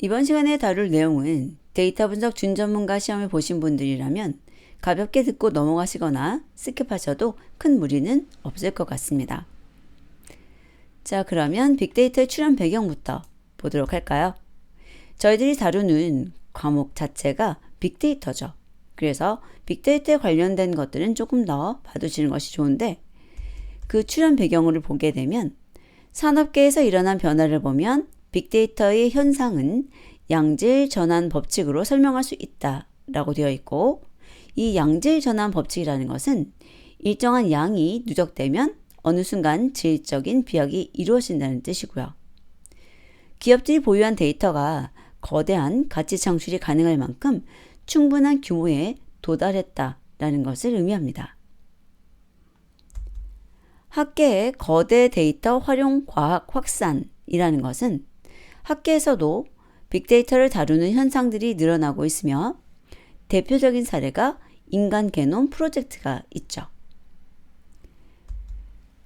이번 시간에 다룰 내용은 데이터 분석 준전문가 시험을 보신 분들이라면 가볍게 듣고 넘어가시거나 스킵하셔도 큰 무리는 없을 것 같습니다. 자, 그러면 빅데이터의 출현 배경부터 보도록 할까요? 저희들이 다루는 과목 자체가 빅데이터죠. 그래서 빅데이터에 관련된 것들은 조금 더 봐두시는 것이 좋은데, 그 출현 배경을 보게 되면 산업계에서 일어난 변화를 보면 빅데이터의 현상은 양질 전환 법칙으로 설명할 수 있다 라고 되어 있고, 이 양질 전환 법칙이라는 것은 일정한 양이 누적되면 어느 순간 질적인 비약이 이루어진다는 뜻이고요. 기업들이 보유한 데이터가 거대한 가치 창출이 가능할 만큼 충분한 규모에 도달했다라는 것을 의미합니다. 학계의 거대 데이터 활용 과학 확산이라는 것은 학계에서도 빅데이터를 다루는 현상들이 늘어나고 있으며, 대표적인 사례가 인간 게놈 프로젝트가 있죠.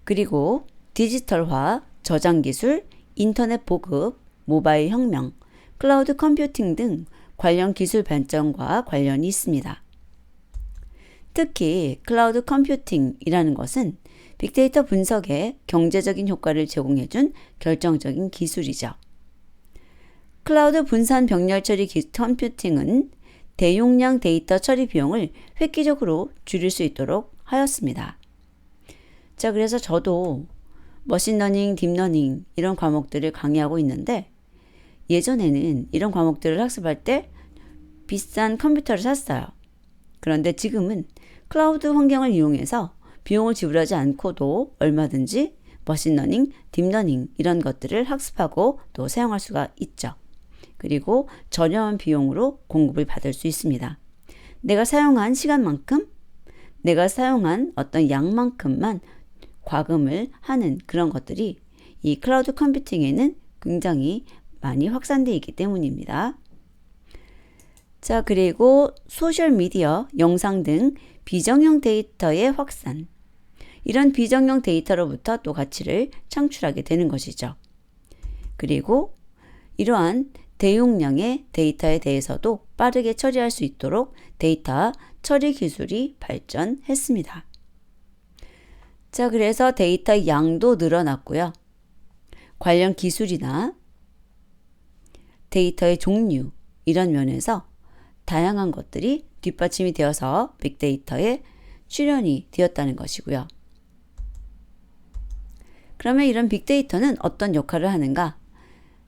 그리고 디지털화, 저장 기술, 인터넷 보급, 모바일 혁명, 클라우드 컴퓨팅 등 관련 기술 발전과 관련이 있습니다. 특히 클라우드 컴퓨팅이라는 것은 빅데이터 분석에 경제적인 효과를 제공해준 결정적인 기술이죠. 클라우드 분산 병렬 처리 컴퓨팅은 대용량 데이터 처리 비용을 획기적으로 줄일 수 있도록 하였습니다. 자, 그래서 저도 머신러닝, 딥러닝 이런 과목들을 강의하고 있는데, 예전에는 이런 과목들을 학습할 때 비싼 컴퓨터를 샀어요. 그런데 지금은 클라우드 환경을 이용해서 비용을 지불하지 않고도 얼마든지 머신러닝, 딥러닝 이런 것들을 학습하고 또 사용할 수가 있죠. 그리고 저렴한 비용으로 공급을 받을 수 있습니다. 내가 사용한 시간만큼, 내가 사용한 어떤 양만큼만 과금을 하는 그런 것들이 이 클라우드 컴퓨팅에는 굉장히 많이 확산되어 있기 때문입니다. 자, 그리고 소셜미디어, 영상 등 비정형 데이터의 확산. 이런 비정형 데이터로부터 또 가치를 창출하게 되는 것이죠. 그리고 이러한 대용량의 데이터에 대해서도 빠르게 처리할 수 있도록 데이터 처리 기술이 발전했습니다. 자, 그래서 데이터 양도 늘어났고요. 관련 기술이나 데이터의 종류 이런 면에서 다양한 것들이 뒷받침이 되어서 빅데이터에 출현이 되었다는 것이고요. 그러면 이런 빅데이터는 어떤 역할을 하는가?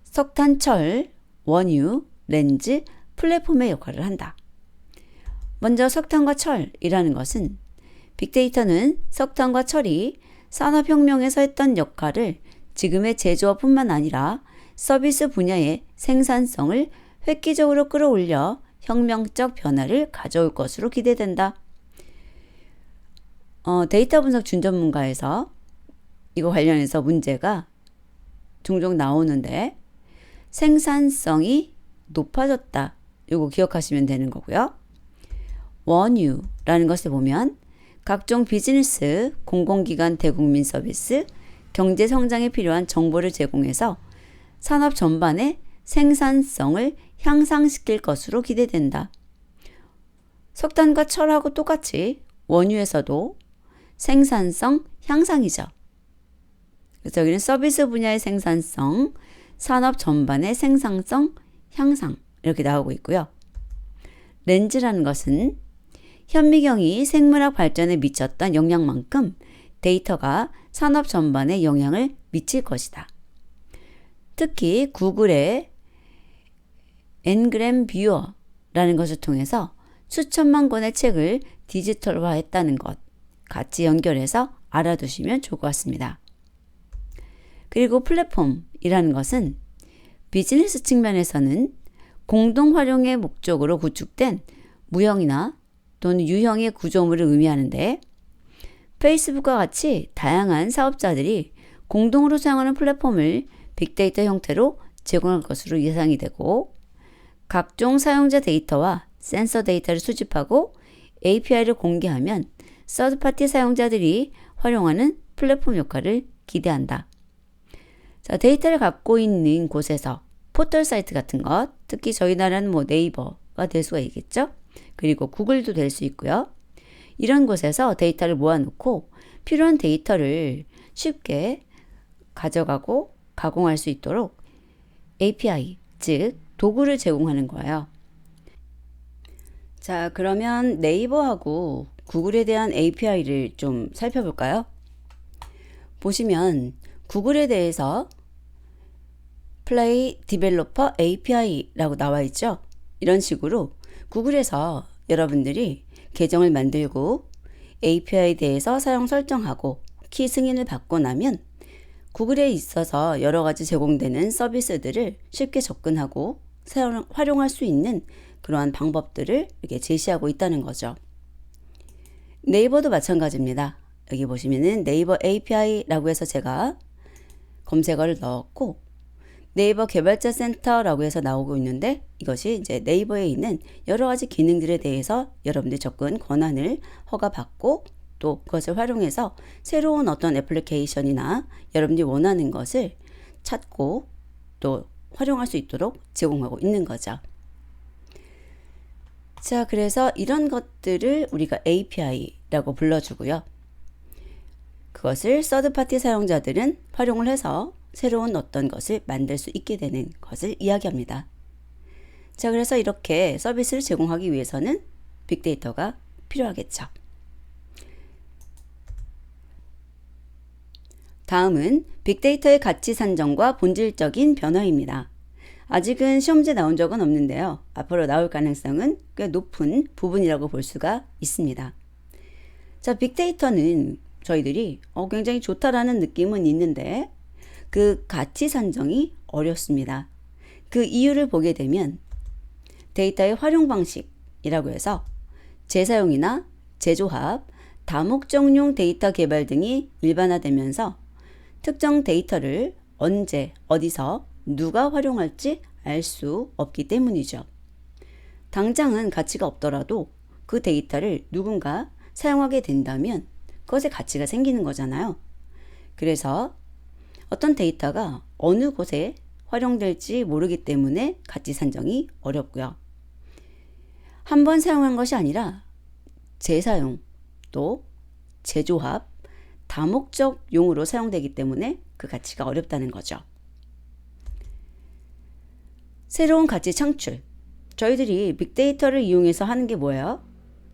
석탄, 철, 원유, 렌즈, 플랫폼의 역할을 한다. 먼저 석탄과 철이라는 것은 빅데이터는 석탄과 철이 산업혁명에서 했던 역할을 지금의 제조업뿐만 아니라 서비스 분야의 생산성을 획기적으로 끌어올려 혁명적 변화를 가져올 것으로 기대된다. 데이터 분석 준전문가에서 이거 관련해서 문제가 종종 나오는데, 생산성이 높아졌다. 이거 기억하시면 되는 거고요. 원유라는 것을 보면 각종 비즈니스, 공공기관, 대국민 서비스, 경제 성장에 필요한 정보를 제공해서 산업 전반의 생산성을 향상시킬 것으로 기대된다. 석탄과 철하고 똑같이 원유에서도 생산성 향상이죠. 그래서 여기는 서비스 분야의 생산성, 산업 전반의 생산성 향상 이렇게 나오고 있고요. 렌즈라는 것은 현미경이 생물학 발전에 미쳤던 영향만큼 데이터가 산업 전반에 영향을 미칠 것이다. 특히 구글의 엔그램 뷰어라는 것을 통해서 수천만 권의 책을 디지털화했다는 것 같이 연결해서 알아두시면 좋을 것 같습니다. 그리고 플랫폼이라는 것은 비즈니스 측면에서는 공동 활용의 목적으로 구축된 무형이나 또는 유형의 구조물을 의미하는데, 페이스북과 같이 다양한 사업자들이 공동으로 사용하는 플랫폼을 빅데이터 형태로 제공할 것으로 예상이 되고, 각종 사용자 데이터와 센서 데이터를 수집하고 API를 공개하면 서드파티 사용자들이 활용하는 플랫폼 역할을 기대한다. 자, 데이터를 갖고 있는 곳에서 포털 사이트 같은 것, 특히 저희 나라는 뭐 네이버가 될 수가 있겠죠. 그리고 구글도 될 수 있고요. 이런 곳에서 데이터를 모아놓고 필요한 데이터를 쉽게 가져가고 가공할 수 있도록 API, 즉 도구를 제공하는 거예요. 자, 그러면 네이버하고 구글에 대한 API를 좀 살펴볼까요? 보시면 구글에 대해서 Play Developer API라고 나와 있죠. 이런 식으로 구글에서 여러분들이 계정을 만들고 API에 대해서 사용 설정하고 키 승인을 받고 나면 구글에 있어서 여러 가지 제공되는 서비스들을 쉽게 접근하고 활용할 수 있는 그러한 방법들을 이렇게 제시하고 있다는 거죠. 네이버도 마찬가지입니다. 여기 보시면은 네이버 API라고 해서 제가 검색어를 넣었고 네이버 개발자 센터라고 해서 나오고 있는데 이것이 이제 네이버에 있는 여러 가지 기능들에 대해서 여러분들 접근 권한을 허가받고 또 그것을 활용해서 새로운 어떤 애플리케이션이나 여러분들이 원하는 것을 찾고 또 활용할 수 있도록 제공하고 있는 거죠. 자, 그래서 이런 것들을 우리가 API라고 불러주고요. 그것을 서드파티 사용자들은 활용을 해서 새로운 어떤 것을 만들 수 있게 되는 것을 이야기합니다. 자, 그래서 이렇게 서비스를 제공하기 위해서는 빅데이터가 필요하겠죠. 다음은 빅데이터의 가치 산정과 본질적인 변화입니다. 아직은 시험지에 나온 적은 없는데요. 앞으로 나올 가능성은 꽤 높은 부분이라고 볼 수가 있습니다. 자, 빅데이터는 저희들이 굉장히 좋다라는 느낌은 있는데 그 가치 산정이 어렵습니다. 그 이유를 보게 되면 데이터의 활용 방식이라고 해서 재사용이나 재조합, 다목적용 데이터 개발 등이 일반화되면서 특정 데이터를 언제, 어디서, 누가 활용할지 알 수 없기 때문이죠. 당장은 가치가 없더라도 그 데이터를 누군가 사용하게 된다면 그것에 가치가 생기는 거잖아요. 그래서 어떤 데이터가 어느 곳에 활용될지 모르기 때문에 가치 산정이 어렵고요. 한 번 사용한 것이 아니라 재사용, 또 재조합, 다목적용으로 사용되기 때문에 그 가치가 어렵다는 거죠. 새로운 가치 창출. 저희들이 빅데이터를 이용해서 하는 게 뭐예요?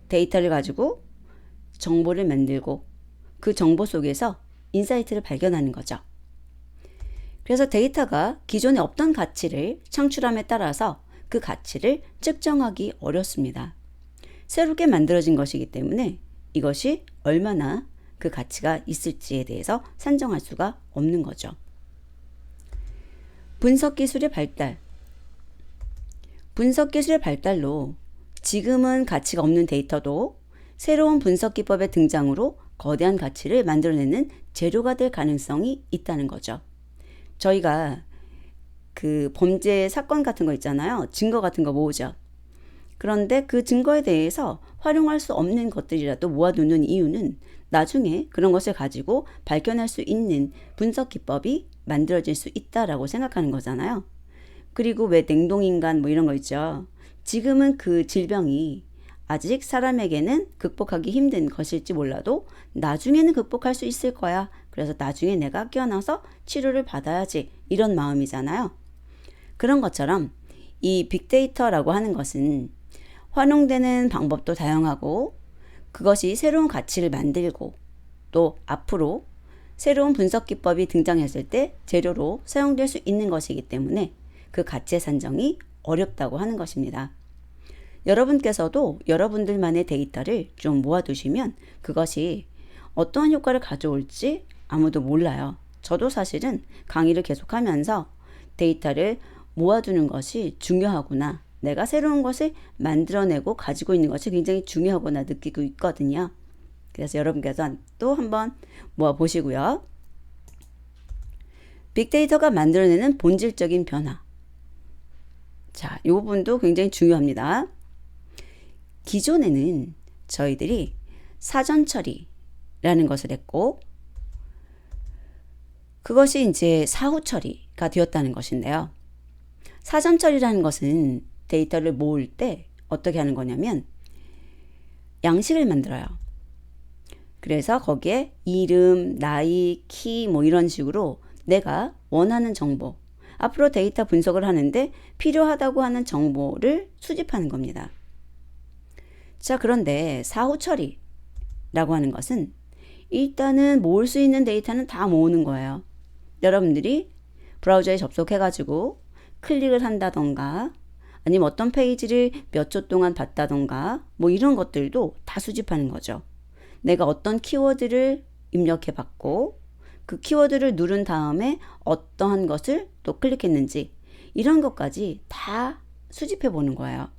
데이터를 가지고 정보를 만들고 그 정보 속에서 인사이트를 발견하는 거죠. 그래서 데이터가 기존에 없던 가치를 창출함에 따라서 그 가치를 측정하기 어렵습니다. 새롭게 만들어진 것이기 때문에 이것이 얼마나 그 가치가 있을지에 대해서 산정할 수가 없는 거죠. 분석 기술의 발달. 분석 기술의 발달로 지금은 가치가 없는 데이터도 새로운 분석 기법의 등장으로 거대한 가치를 만들어내는 재료가 될 가능성이 있다는 거죠. 저희가 그 범죄 사건 같은 거 있잖아요. 증거 같은 거 모으죠. 그런데 그 증거에 대해서 활용할 수 없는 것들이라도 모아두는 이유는 나중에 그런 것을 가지고 발견할 수 있는 분석 기법이 만들어질 수 있다라고 생각하는 거잖아요. 그리고 왜 냉동인간 뭐 이런 거 있죠. 지금은 그 질병이 아직 사람에게는 극복하기 힘든 것일지 몰라도 나중에는 극복할 수 있을 거야. 그래서 나중에 내가 깨어나서 치료를 받아야지. 이런 마음이잖아요. 그런 것처럼 이 빅데이터라고 하는 것은 활용되는 방법도 다양하고 그것이 새로운 가치를 만들고 또 앞으로 새로운 분석 기법이 등장했을 때 재료로 사용될 수 있는 것이기 때문에 그 가치 산정이 어렵다고 하는 것입니다. 여러분께서도 여러분들만의 데이터를 좀 모아두시면 그것이 어떠한 효과를 가져올지 아무도 몰라요. 저도 사실은 강의를 계속하면서 데이터를 모아두는 것이 중요하구나. 내가 새로운 것을 만들어내고 가지고 있는 것이 굉장히 중요하구나 느끼고 있거든요. 그래서 여러분께서 또 한번 모아보시고요. 빅데이터가 만들어내는 본질적인 변화. 자, 이 부분도 굉장히 중요합니다. 기존에는 저희들이 사전 처리라는 것을 했고 그것이 이제 사후 처리가 되었다는 것인데요. 사전 처리라는 것은 데이터를 모을 때 어떻게 하는 거냐면 양식을 만들어요. 그래서 거기에 이름, 나이, 키 뭐 이런 식으로 내가 원하는 정보, 앞으로 데이터 분석을 하는데 필요하다고 하는 정보를 수집하는 겁니다. 자, 그런데 사후 처리라고 하는 것은 일단은 모을 수 있는 데이터는 다 모으는 거예요. 여러분들이 브라우저에 접속해가지고 클릭을 한다던가 아니면 어떤 페이지를 몇 초 동안 봤다던가 뭐 이런 것들도 다 수집하는 거죠. 내가 어떤 키워드를 입력해 봤고 그 키워드를 누른 다음에 어떠한 것을 또 클릭했는지 이런 것까지 다 수집해 보는 거예요.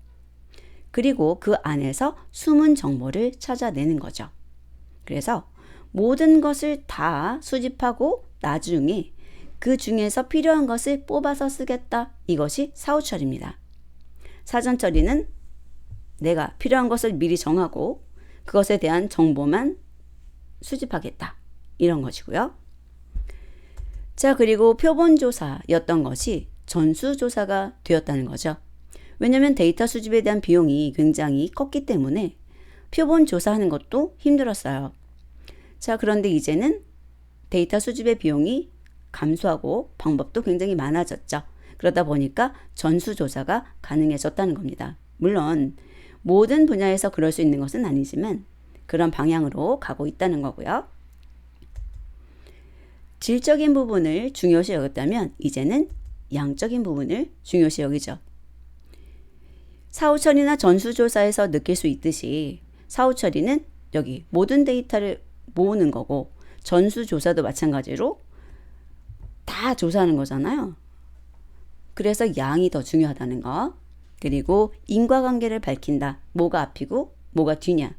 그리고 그 안에서 숨은 정보를 찾아내는 거죠. 그래서 모든 것을 다 수집하고 나중에 그 중에서 필요한 것을 뽑아서 쓰겠다. 이것이 사후 처리입니다. 사전 처리는 내가 필요한 것을 미리 정하고 그것에 대한 정보만 수집하겠다. 이런 것이고요. 자, 그리고 표본조사였던 것이 전수조사가 되었다는 거죠. 왜냐하면 데이터 수집에 대한 비용이 굉장히 컸기 때문에 표본조사하는 것도 힘들었어요. 자, 그런데 이제는 데이터 수집의 비용이 감소하고 방법도 굉장히 많아졌죠. 그러다 보니까 전수조사가 가능해졌다는 겁니다. 물론 모든 분야에서 그럴 수 있는 것은 아니지만 그런 방향으로 가고 있다는 거고요. 질적인 부분을 중요시 여겼다면 이제는 양적인 부분을 중요시 여기죠. 사후 처리나 전수조사에서 느낄 수 있듯이 사후 처리는 여기 모든 데이터를 모으는 거고 전수조사도 마찬가지로 다 조사하는 거잖아요. 그래서 양이 더 중요하다는 거. 그리고 인과관계를 밝힌다. 뭐가 앞이고 뭐가 뒤냐.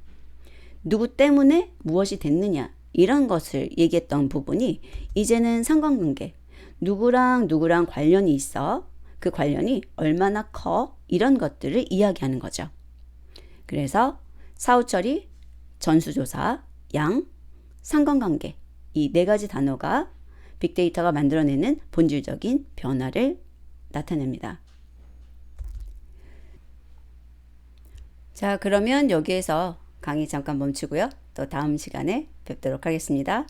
누구 때문에 무엇이 됐느냐. 이런 것을 얘기했던 부분이 이제는 상관관계. 누구랑 누구랑 관련이 있어. 그 관련이 얼마나 커. 이런 것들을 이야기하는 거죠. 그래서 사후처리, 전수조사, 양, 상관관계. 이 네 가지 단어가 빅데이터가 만들어내는 본질적인 변화를 나타냅니다. 자, 그러면 여기에서 강의 잠깐 멈추고요. 또 다음 시간에 뵙도록 하겠습니다.